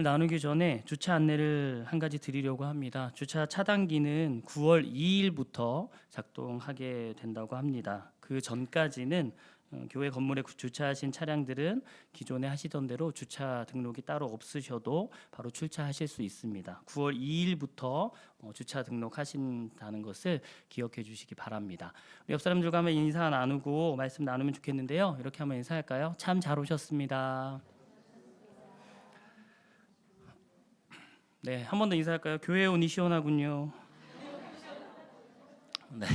나누기 전에 주차 안내를 한 가지 드리려고 합니다. 주차 차단기는 9월 2일부터 작동하게 된다고 합니다. 그 전까지는 교회 건물에 주차하신 차량들은 기존에 하시던 대로 주차 등록이 따로 없으셔도 바로 출차하실 수 있습니다. 9월 2일부터 주차 등록하신다는 것을 기억해 주시기 바랍니다. 우리 옆 사람들과 한번 인사 나누고 말씀 나누면 좋겠는데요. 이렇게 한번 인사할까요? 참 잘 오셨습니다. 네, 한 번 더 인사할까요? 교회 온이 시원하군요. 네,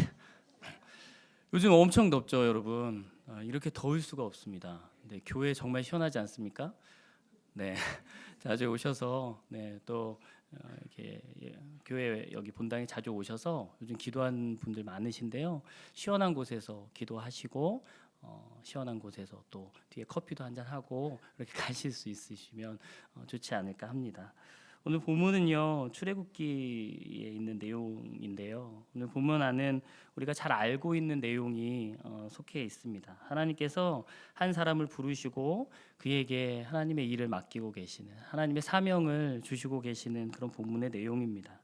요즘 엄청 덥죠, 여러분. 이렇게 더울 수가 없습니다. 네, 교회 정말 시원하지 않습니까? 네, 자주 오셔서 또 이렇게 교회 여기 본당에 자주 오셔서 요즘 기도한 분들 많으신데요. 시원한 곳에서 기도하시고 시원한 곳에서 또 뒤에 커피도 한잔 하고 이렇게 가실 수 있으시면 좋지 않을까 합니다. 오늘 본문은요 출애굽기에 있는 내용인데요. 오늘 본문 안은 우리가 잘 알고 있는 내용이 속해 있습니다. 하나님께서 한 사람을 부르시고 그에게 하나님의 일을 맡기고 계시는, 하나님의 사명을 주시고 계시는 그런 본문의 내용입니다.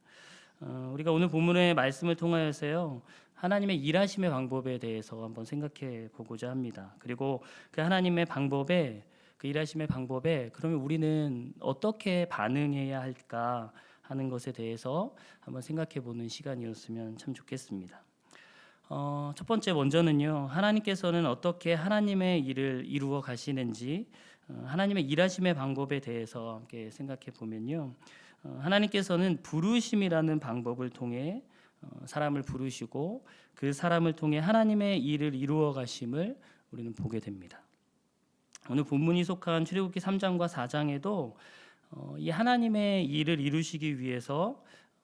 우리가 오늘 본문의 말씀을 통하여서요 하나님의 일하심의 방법에 대해서 한번 생각해 보고자 합니다. 그리고 그 하나님의 방법에, 그 일하심의 방법에 그러면 우리는 어떻게 반응해야 할까 하는 것에 대해서 한번 생각해 보는 시간이었으면 참 좋겠습니다. 첫 번째 먼저는요 하나님께서는 어떻게 하나님의 일을 이루어 가시는지, 하나님의 일하심의 방법에 대해서 함께 생각해 보면요 하나님께서는 부르심이라는 방법을 통해 사람을 부르시고 그 사람을 통해 하나님의 일을 이루어 가심을 우리는 보게 됩니다. 오늘 본문이 속한 출애굽기 3장과 4장에도 이 하나님의 일을 이루시기 위해서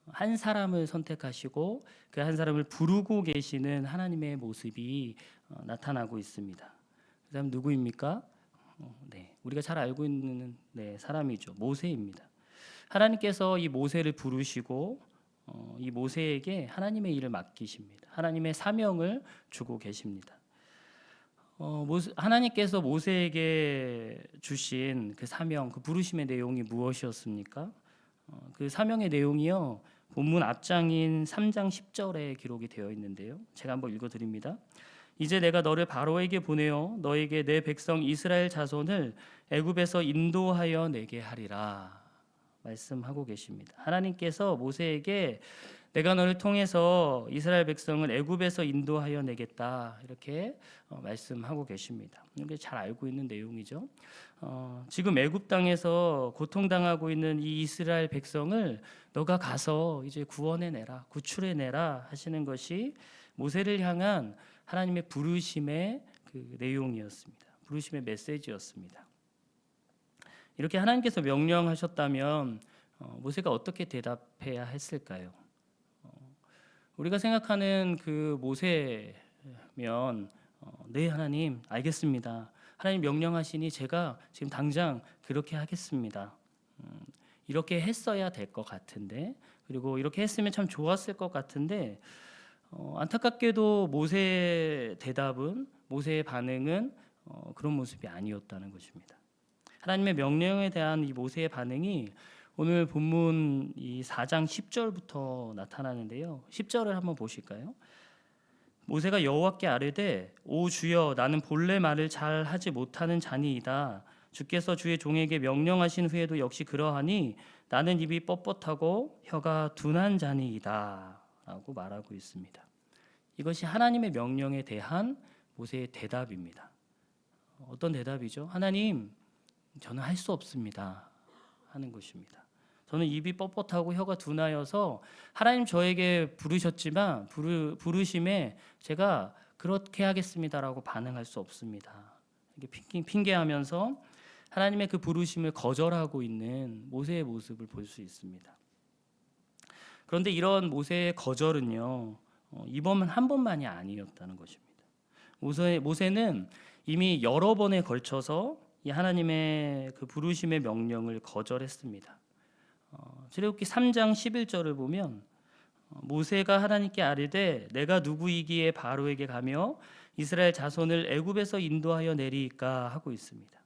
한 사람을 선택하시고 그 한 사람을 부르고 계시는 하나님의 모습이 나타나고 있습니다. 그 사람 누구입니까? 우리가 잘 알고 있는 사람이죠. 모세입니다. 하나님께서 이 모세를 부르시고 이 모세에게 하나님의 일을 맡기십니다. 하나님의 사명을 주고 계십니다. 하나님께서 모세에게 주신 그 사명, 그 부르심의 내용이 무엇이었습니까? 그 사명의 내용이요 본문 앞장인 3장 10절에 기록이 되어 있는데요. 제가 한번 읽어드립니다. 이제 내가 너를 바로에게 보내어 너에게 내 백성 이스라엘 자손을 애굽에서 인도하여 내게 하리라 말씀하고 계십니다. 하나님께서 모세에게 내가 너를 통해서 이스라엘 백성을 애굽에서 인도하여 내겠다 이렇게 말씀하고 계십니다. 이게 잘 알고 있는 내용이죠. 지금 애굽 땅에서 고통당하고 있는 이 이스라엘 백성을 너가 가서 이제 구원해 내라, 구출해 내라 하시는 것이 모세를 향한 하나님의 부르심의 그 내용이었습니다. 부르심의 메시지였습니다. 이렇게 하나님께서 명령하셨다면 모세가 어떻게 대답해야 했을까요? 우리가 생각하는 그 모세면 네 하나님 알겠습니다. 하나님 명령하시니 제가 지금 당장 그렇게 하겠습니다. 이렇게 했어야 될 것 같은데, 그리고 이렇게 했으면 참 좋았을 것 같은데 안타깝게도 모세의 대답은, 모세의 반응은 그런 모습이 아니었다는 것입니다. 하나님의 명령에 대한 이 모세의 반응이 오늘 본문 이 4장 10절부터 나타나는데요. 10절을 한번 보실까요? 모세가 여호와께 아뢰되 오 주여 나는 본래 말을 잘 하지 못하는 자니이다. 주께서 주의 종에게 명령하신 후에도 역시 그러하니 나는 입이 뻣뻣하고 혀가 둔한 자니이다 라고 말하고 있습니다. 이것이 하나님의 명령에 대한 모세의 대답입니다. 어떤 대답이죠? 하나님 저는 할 수 없습니다 하는 것입니다. 저는 입이 뻣뻣하고 혀가 둔하여서 하나님 저에게 부르셨지만 부르심에 제가 그렇게 하겠습니다라고 반응할 수 없습니다. 이렇게 핑계하면서 하나님의 그 부르심을 거절하고 있는 모세의 모습을 볼 수 있습니다. 그런데 이런 모세의 거절은요 이번 한 번만이 아니었다는 것입니다. 모세는 이미 여러 번에 걸쳐서 이 하나님의 그 부르심의 명령을 거절했습니다. 출애굽기 3장 11절을 보면 모세가 하나님께 아뢰되 내가 누구이기에 바로에게 가며 이스라엘 자손을 애굽에서 인도하여 내리까 하고 있습니다.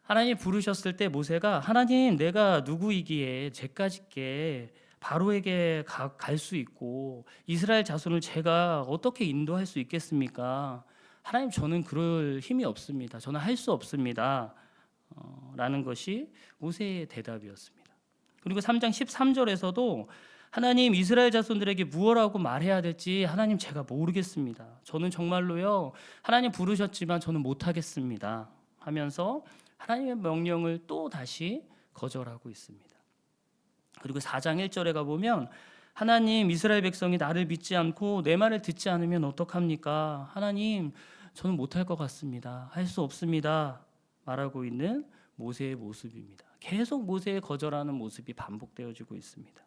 하나님 부르셨을 때 모세가 하나님 내가 누구이기에 제까짓게 바로에게 갈 수 있고 이스라엘 자손을 제가 어떻게 인도할 수 있겠습니까? 하나님 저는 그럴 힘이 없습니다. 저는 할 수 없습니다. 라는 것이 모세의 대답이었습니다. 그리고 3장 13절에서도 하나님 이스라엘 자손들에게 무엇라고 말해야 될지 하나님 제가 모르겠습니다. 저는 정말로요 하나님 부르셨지만 저는 못하겠습니다 하면서 하나님의 명령을 또 다시 거절하고 있습니다. 그리고 4장 1절에 가보면 하나님 이스라엘 백성이 나를 믿지 않고 내 말을 듣지 않으면 어떡합니까? 하나님 저는 못할 것 같습니다. 할 수 없습니다. 말하고 있는 모세의 모습입니다. 계속 모세의 거절하는 모습이 반복되어지고 있습니다.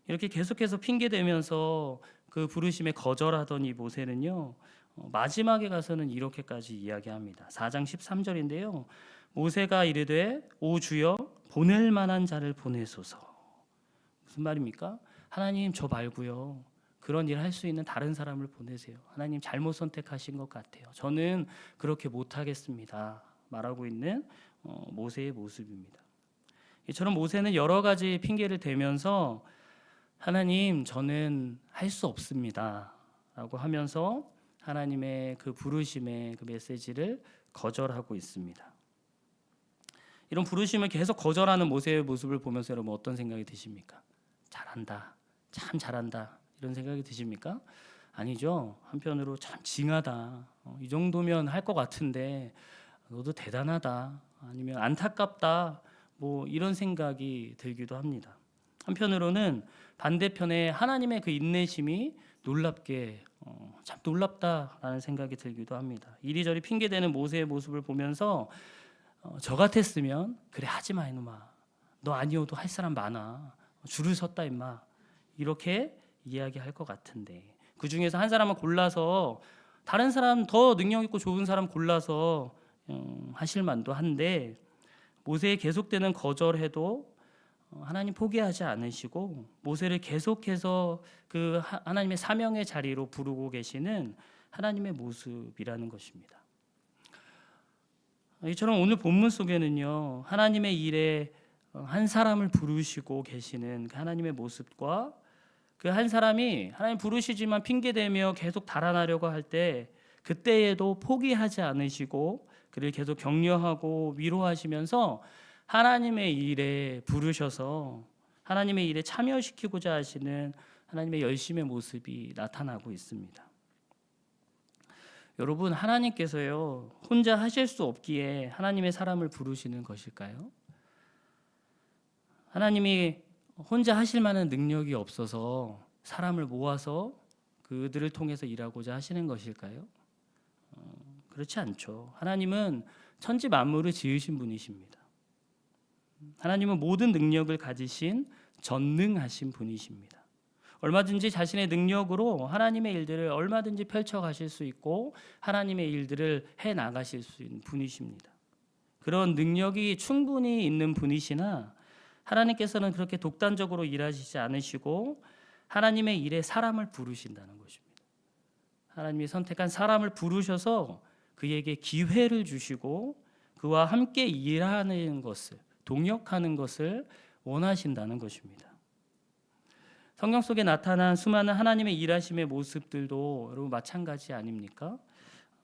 이렇게 계속해서 핑계대면서 그 부르심에 거절하던 이 모세는요 마지막에 가서는 이렇게까지 이야기합니다. 4장 13절인데요 모세가 이르되 오 주여 보낼 만한 자를 보내소서. 무슨 말입니까? 하나님 저 말고요 그런 일 할 수 있는 다른 사람을 보내세요. 하나님 잘못 선택하신 것 같아요. 저는 그렇게 못하겠습니다. 말하고 있는 모세의 모습입니다. 이처럼 모세는 여러 가지 핑계를 대면서 하나님 저는 할 수 없습니다 라고 하면서 하나님의 그 부르심의 그 메시지를 거절하고 있습니다. 이런 부르심을 계속 거절하는 모세의 모습을 보면서 여러분 어떤 생각이 드십니까? 잘한다, 참 잘한다 이런 생각이 드십니까? 아니죠. 한편으로 참 징하다. 이 정도면 할 것 같은데 너도 대단하다. 아니면 안타깝다. 뭐 이런 생각이 들기도 합니다. 한편으로는 반대편에 하나님의 그 인내심이 놀랍게 참 놀랍다라는 생각이 들기도 합니다. 이리저리 핑계대는 모세의 모습을 보면서 저 같았으면 그래 하지 마 이놈아. 너 아니어도 할 사람 많아. 줄을 섰다 임마. 이렇게 이야기할 것 같은데 그 중에서 한 사람을 골라서 다른 사람 더 능력 있고 좋은 사람 골라서 하실 만도 한데 모세의 계속되는 거절해도 하나님 포기하지 않으시고 모세를 계속해서 그 하나님의 사명의 자리로 부르고 계시는 하나님의 모습이라는 것입니다. 이처럼 오늘 본문 속에는요 하나님의 일에 한 사람을 부르시고 계시는 그 하나님의 모습과 그 한 사람이 하나님 부르시지만 핑계대며 계속 달아나려고 할 때 그때에도 포기하지 않으시고 그를 계속 격려하고 위로하시면서 하나님의 일에 부르셔서 하나님의 일에 참여시키고자 하시는 하나님의 열심의 모습이 나타나고 있습니다. 여러분 하나님께서요 혼자 하실 수 없기에 하나님의 사람을 부르시는 것일까요? 하나님이 혼자 하실 만한 능력이 없어서 사람을 모아서 그들을 통해서 일하고자 하시는 것일까요? 그렇지 않죠. 하나님은 천지 만물을 지으신 분이십니다. 하나님은 모든 능력을 가지신 전능하신 분이십니다. 얼마든지 자신의 능력으로 하나님의 일들을 얼마든지 펼쳐 가실 수 있고 하나님의 일들을 해 나가실 수 있는 분이십니다. 그런 능력이 충분히 있는 분이시나 하나님께서는 그렇게 독단적으로 일하시지 않으시고 하나님의 일에 사람을 부르신다는 것입니다. 하나님이 선택한 사람을 부르셔서 그에게 기회를 주시고 그와 함께 일하는 것을 동역하는 것을 원하신다는 것입니다. 성경 속에 나타난 수많은 하나님의 일하심의 모습들도 여러분 마찬가지 아닙니까?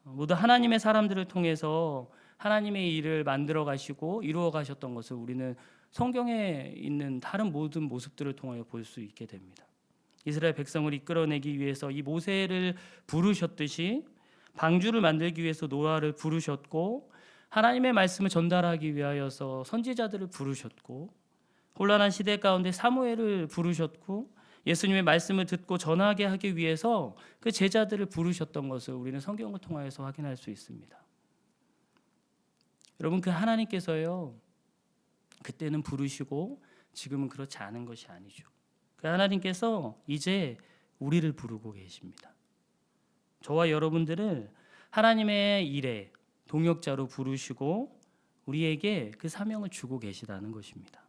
모두 하나님의 사람들을 통해서 하나님의 일을 만들어 가시고 이루어 가셨던 것을 우리는 성경에 있는 다른 모든 모습들을 통하여 볼 수 있게 됩니다. 이스라엘 백성을 이끌어내기 위해서 이 모세를 부르셨듯이 방주를 만들기 위해서 노아를 부르셨고 하나님의 말씀을 전달하기 위하여서 선지자들을 부르셨고 혼란한 시대 가운데 사무엘을 부르셨고 예수님의 말씀을 듣고 전하게 하기 위해서 그 제자들을 부르셨던 것을 우리는 성경을 통하여서 확인할 수 있습니다. 여러분 그 하나님께서요 그때는 부르시고 지금은 그렇지 않은 것이 아니죠. 그 하나님께서 이제 우리를 부르고 계십니다. 저와 여러분들을 하나님의 일에 동역자로 부르시고 우리에게 그 사명을 주고 계시다는 것입니다.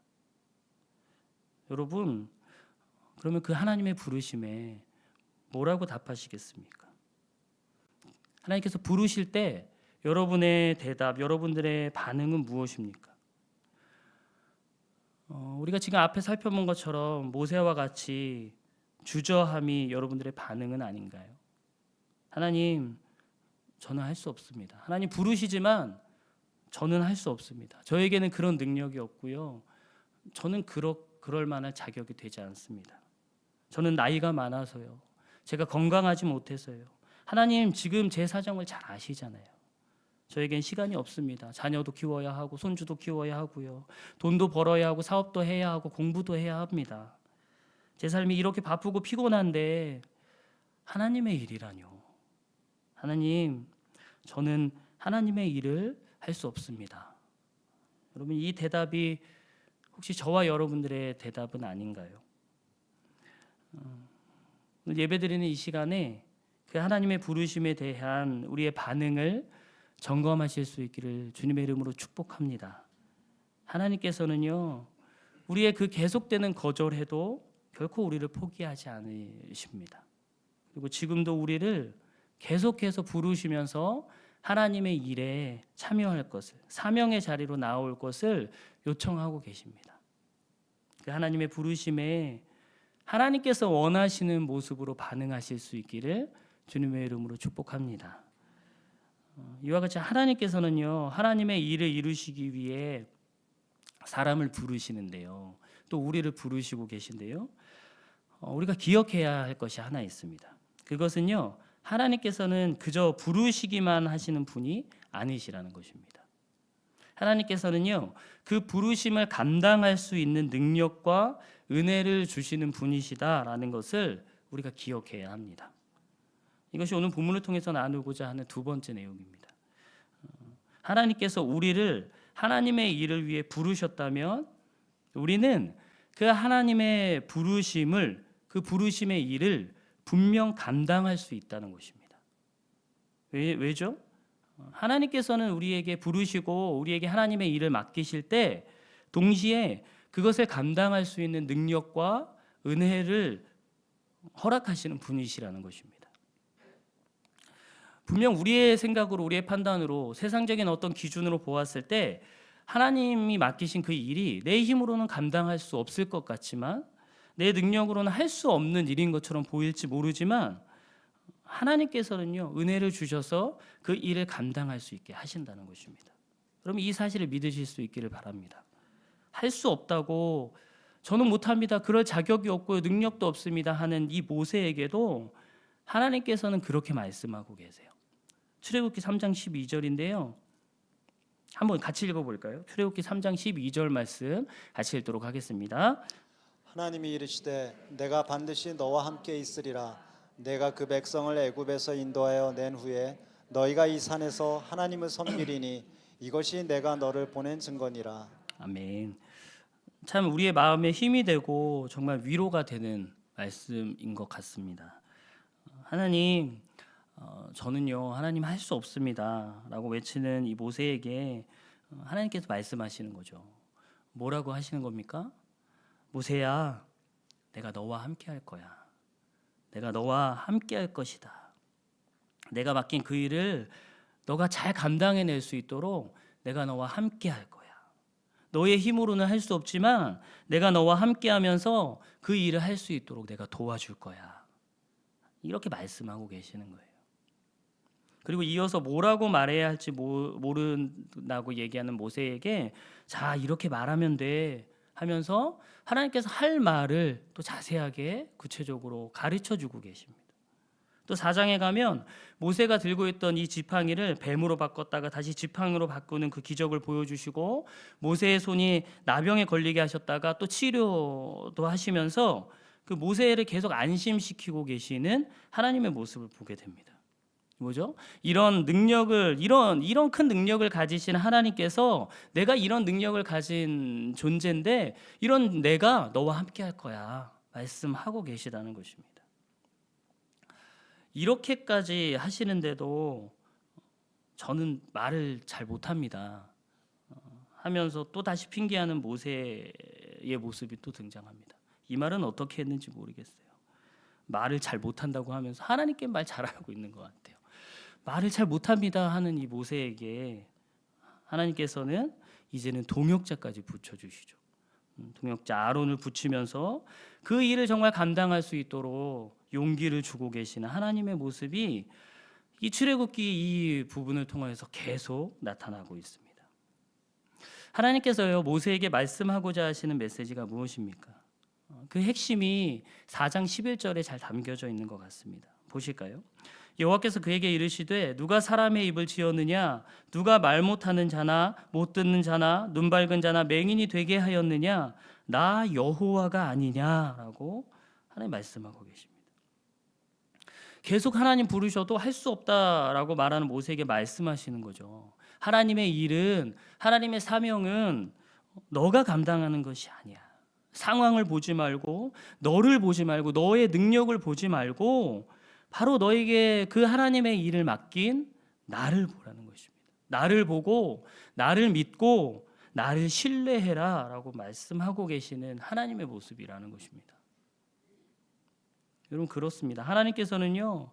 여러분 그러면 그 하나님의 부르심에 뭐라고 답하시겠습니까? 하나님께서 부르실 때 여러분의 대답, 여러분들의 반응은 무엇입니까? 우리가 지금 앞에 살펴본 것처럼 모세와 같이 주저함이 여러분들의 반응은 아닌가요? 하나님, 저는 할 수 없습니다. 하나님 부르시지만 저는 할 수 없습니다. 저에게는 그런 능력이 없고요. 저는 그럴 만한 자격이 되지 않습니다. 저는 나이가 많아서요. 제가 건강하지 못해서요. 하나님 지금 제 사정을 잘 아시잖아요. 저에겐 시간이 없습니다. 자녀도 키워야 하고 손주도 키워야 하고요. 돈도 벌어야 하고 사업도 해야 하고 공부도 해야 합니다. 제 삶이 이렇게 바쁘고 피곤한데 하나님의 일이라뇨. 하나님, 저는 하나님의 일을 할 수 없습니다. 여러분, 이 대답이 혹시 저와 여러분들의 대답은 아닌가요? 예배드리는 이 시간에 그 하나님의 부르심에 대한 우리의 반응을 점검하실 수 있기를 주님의 이름으로 축복합니다. 하나님께서는요, 우리의 그 계속되는 거절해도 결코 우리를 포기하지 않으십니다. 그리고 지금도 우리를 계속해서 부르시면서 하나님의 일에 참여할 것을, 사명의 자리로 나올 것을 요청하고 계십니다. 그 하나님의 부르심에 하나님께서 원하시는 모습으로 반응하실 수 있기를 주님의 이름으로 축복합니다. 이와 같이 하나님께서는요, 하나님의 일을 이루시기 위해 사람을 부르시는데요, 또 우리를 부르시고 계신데요, 우리가 기억해야 할 것이 하나 있습니다. 그것은요, 하나님께서는 그저 부르시기만 하시는 분이 아니시라는 것입니다. 하나님께서는요, 그 부르심을 감당할 수 있는 능력과 은혜를 주시는 분이시다라는 것을 우리가 기억해야 합니다. 이것이 오늘 본문을 통해서 나누고자 하는 두 번째 내용입니다. 하나님께서 우리를 하나님의 일을 위해 부르셨다면 우리는 그 하나님의 부르심을, 그 부르심의 일을 분명 감당할 수 있다는 것입니다. 왜죠? 하나님께서는 우리에게 부르시고 우리에게 하나님의 일을 맡기실 때 동시에 그것을 감당할 수 있는 능력과 은혜를 허락하시는 분이시라는 것입니다. 분명 우리의 생각으로, 우리의 판단으로, 세상적인 어떤 기준으로 보았을 때 하나님이 맡기신 그 일이 내 힘으로는 감당할 수 없을 것 같지만, 내 능력으로는 할 수 없는 일인 것처럼 보일지 모르지만 하나님께서는요, 은혜를 주셔서 그 일을 감당할 수 있게 하신다는 것입니다. 그럼 이 사실을 믿으실 수 있기를 바랍니다. 할 수 없다고, 저는 못합니다, 그럴 자격이 없고요, 능력도 없습니다 하는 이 모세에게도 하나님께서는 그렇게 말씀하고 계세요. 출애굽기 3장 12절인데요. 한번 같이 읽어볼까요? 출애굽기 3장 12절 말씀 같이 읽도록 하겠습니다. 하나님이 이르시되 내가 반드시 너와 함께 있으리라. 내가 그 백성을 애굽에서 인도하여 낸 후에 너희가 이 산에서 하나님을 섬기리니 이것이 내가 너를 보낸 증거니라. 아멘. 참 우리의 마음에 힘이 되고 정말 위로가 되는 말씀인 것 같습니다. 하나님, 저는요 하나님 할 수 없습니다 라고 외치는 이 모세에게 하나님께서 말씀하시는 거죠. 뭐라고 하시는 겁니까? 모세야, 내가 너와 함께 할 거야. 내가 너와 함께 할 것이다. 내가 맡긴 그 일을 너가 잘 감당해낼 수 있도록 내가 너와 함께 할 거야. 너의 힘으로는 할 수 없지만 내가 너와 함께 하면서 그 일을 할 수 있도록 내가 도와줄 거야. 이렇게 말씀하고 계시는 거예요. 그리고 이어서 뭐라고 말해야 할지 모른다고 얘기하는 모세에게 자, 이렇게 말하면 돼 하면서 하나님께서 할 말을 또 자세하게 구체적으로 가르쳐 주고 계십니다. 또 4장에 가면 모세가 들고 있던 이 지팡이를 뱀으로 바꿨다가 다시 지팡이로 바꾸는 그 기적을 보여주시고, 모세의 손이 나병에 걸리게 하셨다가 또 치료도 하시면서 그 모세를 계속 안심시키고 계시는 하나님의 모습을 보게 됩니다. 뭐죠? 이런 능력을, 이런 큰 능력을 가지신 하나님께서 내가 이런 능력을 가진 존재인데 이런 내가 너와 함께 할 거야 말씀하고 계시다는 것입니다. 이렇게까지 하시는데도 저는 말을 잘 못합니다 하면서 또 다시 핑계하는 모세의 모습이 또 등장합니다. 이 말은 어떻게 했는지 모르겠어요. 말을 잘 못한다고 하면서 하나님께 말 잘하고 있는 것 같아요. 말을 잘 못합니다 하는 이 모세에게 하나님께서는 이제는 동역자까지 붙여주시죠. 동역자 아론을 붙이면서 그 일을 정말 감당할 수 있도록 용기를 주고 계시는 하나님의 모습이 이 출애굽기 이 부분을 통해서 계속 나타나고 있습니다. 하나님께서요 모세에게 말씀하고자 하시는 메시지가 무엇입니까? 그 핵심이 4장 11절에 잘 담겨져 있는 것 같습니다. 보실까요? 여호와께서 그에게 이르시되 누가 사람의 입을 지었느냐 누가 말 못하는 자나 못 듣는 자나 눈 밝은 자나 맹인이 되게 하였느냐 나 여호와가 아니냐라고 하나님 말씀하고 계십니다. 계속 하나님 부르셔도 할 수 없다라고 말하는 모세에게 말씀하시는 거죠. 하나님의 일은 하나님의 사명은 너가 감당하는 것이 아니야. 상황을 보지 말고 너를 보지 말고 너의 능력을 보지 말고 바로 너에게 그 하나님의 일을 맡긴 나를 보라는 것입니다. 나를 보고 나를 믿고 나를 신뢰해라 라고 말씀하고 계시는 하나님의 모습이라는 것입니다. 여러분 그렇습니다. 하나님께서는요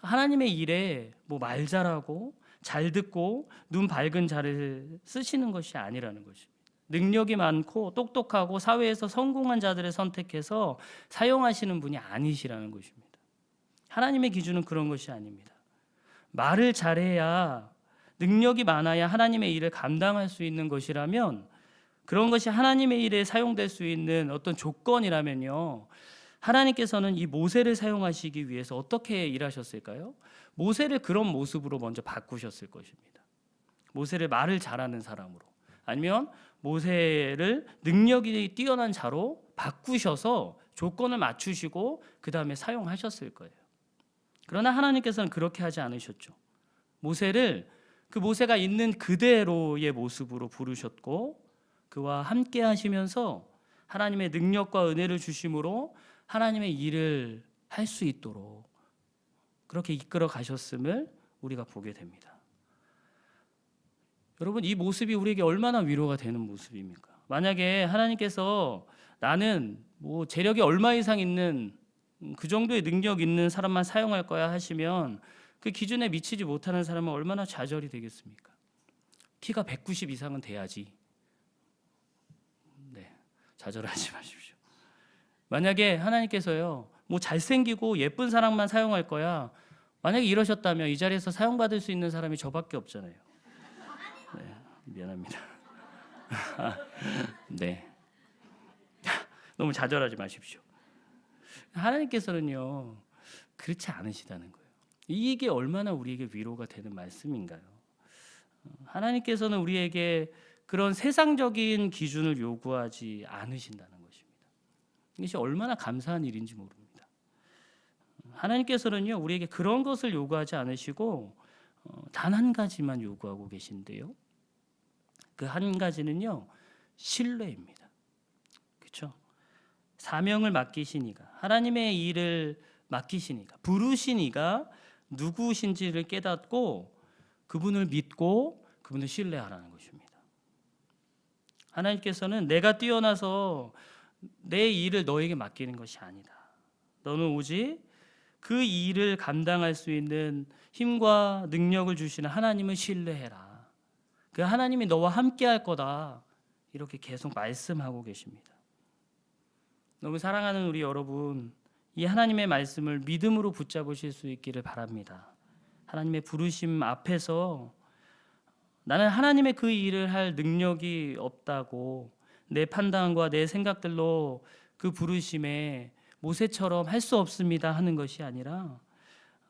하나님의 일에 뭐 말 잘하고 잘 듣고 눈 밝은 자를 쓰시는 것이 아니라는 것입니다. 능력이 많고 똑똑하고 사회에서 성공한 자들을 선택해서 사용하시는 분이 아니시라는 것입니다. 하나님의 기준은 그런 것이 아닙니다. 말을 잘해야 능력이 많아야 하나님의 일을 감당할 수 있는 것이라면 그런 것이 하나님의 일에 사용될 수 있는 어떤 조건이라면요. 하나님께서는 이 모세를 사용하시기 위해서 어떻게 일하셨을까요? 모세를 그런 모습으로 먼저 바꾸셨을 것입니다. 모세를 말을 잘하는 사람으로 아니면 모세를 능력이 뛰어난 자로 바꾸셔서 조건을 맞추시고 그 다음에 사용하셨을 거예요. 그러나 하나님께서는 그렇게 하지 않으셨죠. 모세를 그 모세가 있는 그대로의 모습으로 부르셨고 그와 함께 하시면서 하나님의 능력과 은혜를 주심으로 하나님의 일을 할 수 있도록 그렇게 이끌어 가셨음을 우리가 보게 됩니다. 여러분 이 모습이 우리에게 얼마나 위로가 되는 모습입니까? 만약에 하나님께서 나는 뭐 재력이 얼마 이상 있는 그 정도의 능력 있는 사람만 사용할 거야 하시면 그 기준에 미치지 못하는 사람은 얼마나 좌절이 되겠습니까? 키가 190 이상은 돼야지. 네, 좌절하지 마십시오. 만약에 하나님께서요, 뭐 잘생기고 예쁜 사람만 사용할 거야. 만약에 이러셨다면 이 자리에서 사용받을 수 있는 사람이 저밖에 없잖아요. 네, 미안합니다. 네, 너무 좌절하지 마십시오. 하나님께서는요 그렇지 않으시다는 거예요. 이게 얼마나 우리에게 위로가 되는 말씀인가요? 하나님께서는 우리에게 그런 세상적인 기준을 요구하지 않으신다는 것입니다. 이것이 얼마나 감사한 일인지 모릅니다. 하나님께서는요 우리에게 그런 것을 요구하지 않으시고 단 한 가지만 요구하고 계신데요. 그 한 가지는요 신뢰입니다. 그렇죠? 사명을 맡기시니까 하나님의 일을 맡기시니까 부르시니까 누구신지를 깨닫고 그분을 믿고 그분을 신뢰하라는 것입니다. 하나님께서는 내가 뛰어나서 내 일을 너에게 맡기는 것이 아니다. 너는 오직 그 일을 감당할 수 있는 힘과 능력을 주시는 하나님을 신뢰해라. 그 하나님이 너와 함께 할 거다. 이렇게 계속 말씀하고 계십니다. 너무 사랑하는 우리 여러분, 이 하나님의 말씀을 믿음으로 붙잡으실 수 있기를 바랍니다. 하나님의 부르심 앞에서 나는 하나님의 그 일을 할 능력이 없다고 내 판단과 내 생각들로 그 부르심에 모세처럼 할 수 없습니다 하는 것이 아니라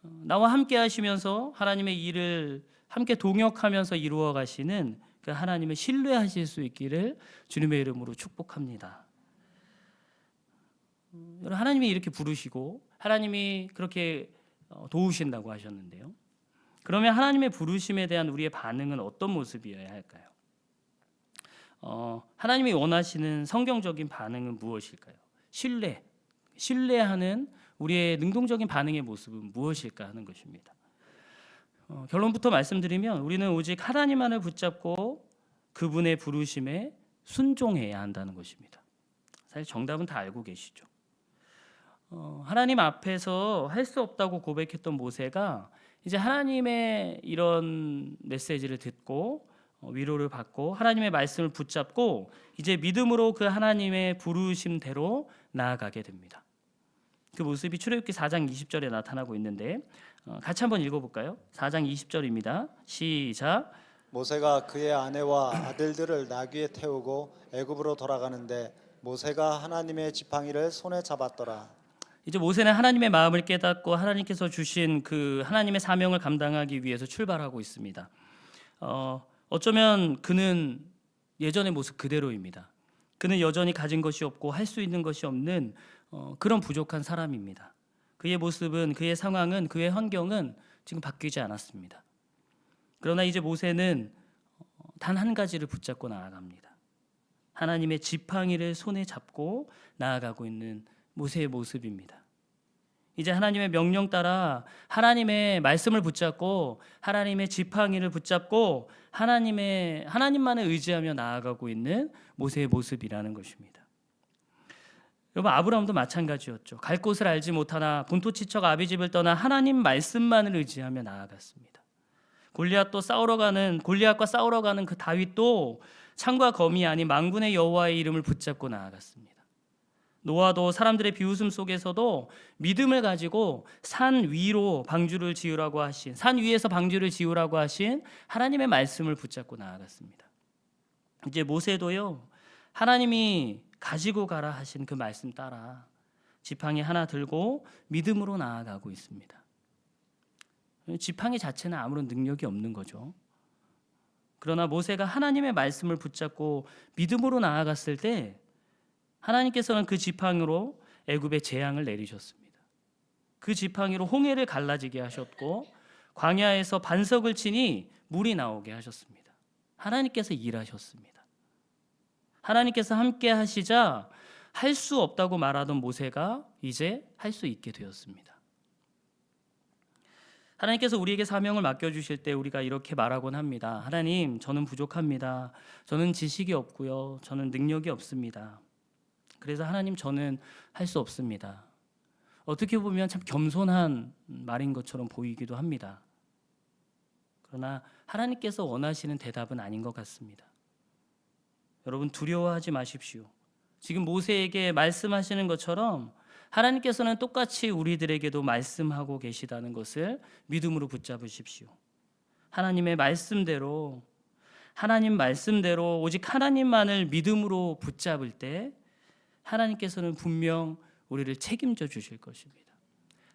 나와 함께 하시면서 하나님의 일을 함께 동역하면서 이루어 가시는 그 하나님을 신뢰하실 수 있기를 주님의 이름으로 축복합니다. 하나님이 이렇게 부르시고 하나님이 그렇게 도우신다고 하셨는데요. 그러면 하나님의 부르심에 대한 우리의 반응은 어떤 모습이어야 할까요? 하나님이 원하시는 성경적인 반응은 무엇일까요? 신뢰하는 우리의 능동적인 반응의 모습은 무엇일까 하는 것입니다. 결론부터 말씀드리면 우리는 오직 하나님만을 붙잡고 그분의 부르심에 순종해야 한다는 것입니다. 사실 정답은 다 알고 계시죠. 하나님 앞에서 할 수 없다고 고백했던 모세가 이제 하나님의 이런 메시지를 듣고 위로를 받고 하나님의 말씀을 붙잡고 이제 믿음으로 그 하나님의 부르심대로 나아가게 됩니다. 그 모습이 출애굽기 4장 20절에 나타나고 있는데 같이 한번 읽어볼까요? 4장 20절입니다. 시작. 모세가 그의 아내와 아들들을 나귀에 태우고 애굽으로 돌아가는데 모세가 하나님의 지팡이를 손에 잡았더라. 이제 모세는 하나님의 마음을 깨닫고 하나님께서 주신 그 하나님의 사명을 감당하기 위해서 출발하고 있습니다. 어쩌면 그는 예전의 모습 그대로입니다. 그는 여전히 가진 것이 없고 할 수 있는 것이 없는 그런 부족한 사람입니다. 그의 모습은, 그의 상황은, 그의 환경은 지금 바뀌지 않았습니다. 그러나 이제 모세는 단 한 가지를 붙잡고 나아갑니다. 하나님의 지팡이를 손에 잡고 나아가고 있는 모세의 모습입니다. 이제 하나님의 명령 따라 하나님의 말씀을 붙잡고 하나님의 지팡이를 붙잡고 하나님만을 의지하며 나아가고 있는 모세의 모습이라는 것입니다. 여러분, 아브라함도 마찬가지였죠. 갈 곳을 알지 못하나 본토 지척 아비집을 떠나 하나님 말씀만을 의지하며 나아갔습니다. 골리앗과 싸우러 가는 그 다윗도 창과 검이 아닌 만군의 여호와의 이름을 붙잡고 나아갔습니다. 노아도 사람들의 비웃음 속에서도 믿음을 가지고 산 위에서 방주를 지으라고 하신 하나님의 말씀을 붙잡고 나아갔습니다. 이제 모세도요, 하나님이 가지고 가라 하신 그 말씀 따라 지팡이 하나 들고 믿음으로 나아가고 있습니다. 지팡이 자체는 아무런 능력이 없는 거죠. 그러나 모세가 하나님의 말씀을 붙잡고 믿음으로 나아갔을 때 하나님께서는 그 지팡이로 애굽의 재앙을 내리셨습니다. 그 지팡이로 홍해를 갈라지게 하셨고 광야에서 반석을 치니 물이 나오게 하셨습니다. 하나님께서 일하셨습니다. 하나님께서 함께 하시자 할 수 없다고 말하던 모세가 이제 할 수 있게 되었습니다. 하나님께서 우리에게 사명을 맡겨주실 때 우리가 이렇게 말하곤 합니다. 하나님, 저는 부족합니다. 저는 지식이 없고요. 저는 능력이 없습니다. 그래서 하나님, 저는 할 수 없습니다. 어떻게 보면 참 겸손한 말인 것처럼 보이기도 합니다. 그러나 하나님께서 원하시는 대답은 아닌 것 같습니다. 여러분, 두려워하지 마십시오. 지금 모세에게 말씀하시는 것처럼 하나님께서는 똑같이 우리들에게도 말씀하고 계시다는 것을 믿음으로 붙잡으십시오. 하나님 말씀대로 오직 하나님만을 믿음으로 붙잡을 때 하나님께서는 분명 우리를 책임져 주실 것입니다.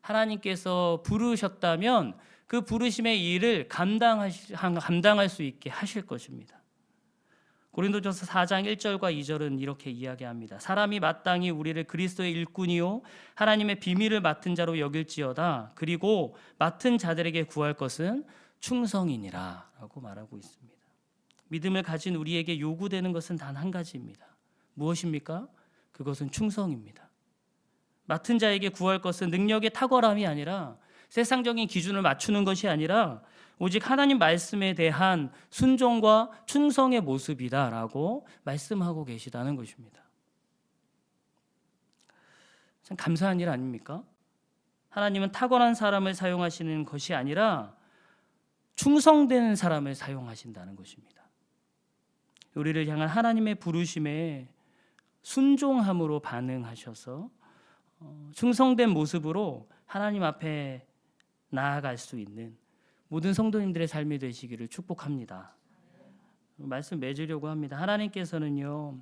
하나님께서 부르셨다면 그 부르심의 일을 감당할 수 있게 하실 것입니다. 고린도전서 4장 1절과 2절은 이렇게 이야기합니다. 사람이 마땅히 우리를 그리스도의 일꾼이요 하나님의 비밀을 맡은 자로 여길지어다. 그리고 맡은 자들에게 구할 것은 충성이니라 라고 말하고 있습니다. 믿음을 가진 우리에게 요구되는 것은 단 한 가지입니다. 무엇입니까? 그것은 충성입니다. 맡은 자에게 구할 것은 능력의 탁월함이 아니라 세상적인 기준을 맞추는 것이 아니라 오직 하나님 말씀에 대한 순종과 충성의 모습이다라고 말씀하고 계시다는 것입니다. 참 감사한 일 아닙니까? 하나님은 탁월한 사람을 사용하시는 것이 아니라 충성된 사람을 사용하신다는 것입니다. 우리를 향한 하나님의 부르심에 순종함으로 반응하셔서 충성된 모습으로 하나님 앞에 나아갈 수 있는 모든 성도님들의 삶이 되시기를 축복합니다. 말씀 맺으려고 합니다. 하나님께서는요,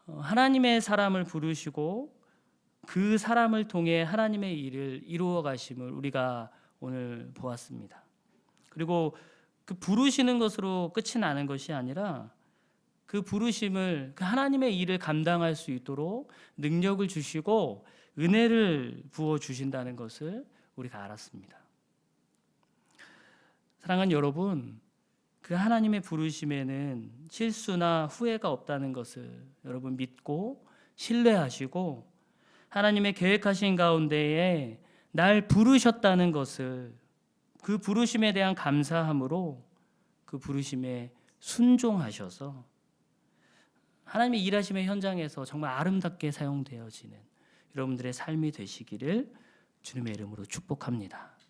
하나님의 사람을 부르시고 그 사람을 통해 하나님의 일을 이루어 가심을 우리가 오늘 보았습니다. 그리고 그 부르시는 것으로 끝이 나는 것이 아니라 그 부르심을, 그 하나님의 일을 감당할 수 있도록 능력을 주시고 은혜를 부어 주신다는 것을 우리가 알았습니다. 사랑하는 여러분, 그 하나님의 부르심에는 실수나 후회가 없다는 것을 여러분 믿고 신뢰하시고 하나님의 계획하신 가운데에 날 부르셨다는 것을, 그 부르심에 대한 감사함으로 그 부르심에 순종하셔서 하나님의 일하심의 현장에서 정말 아름답게 사용되어지는 여러분들의 삶이 되시기를 주님의 이름으로 축복합니다.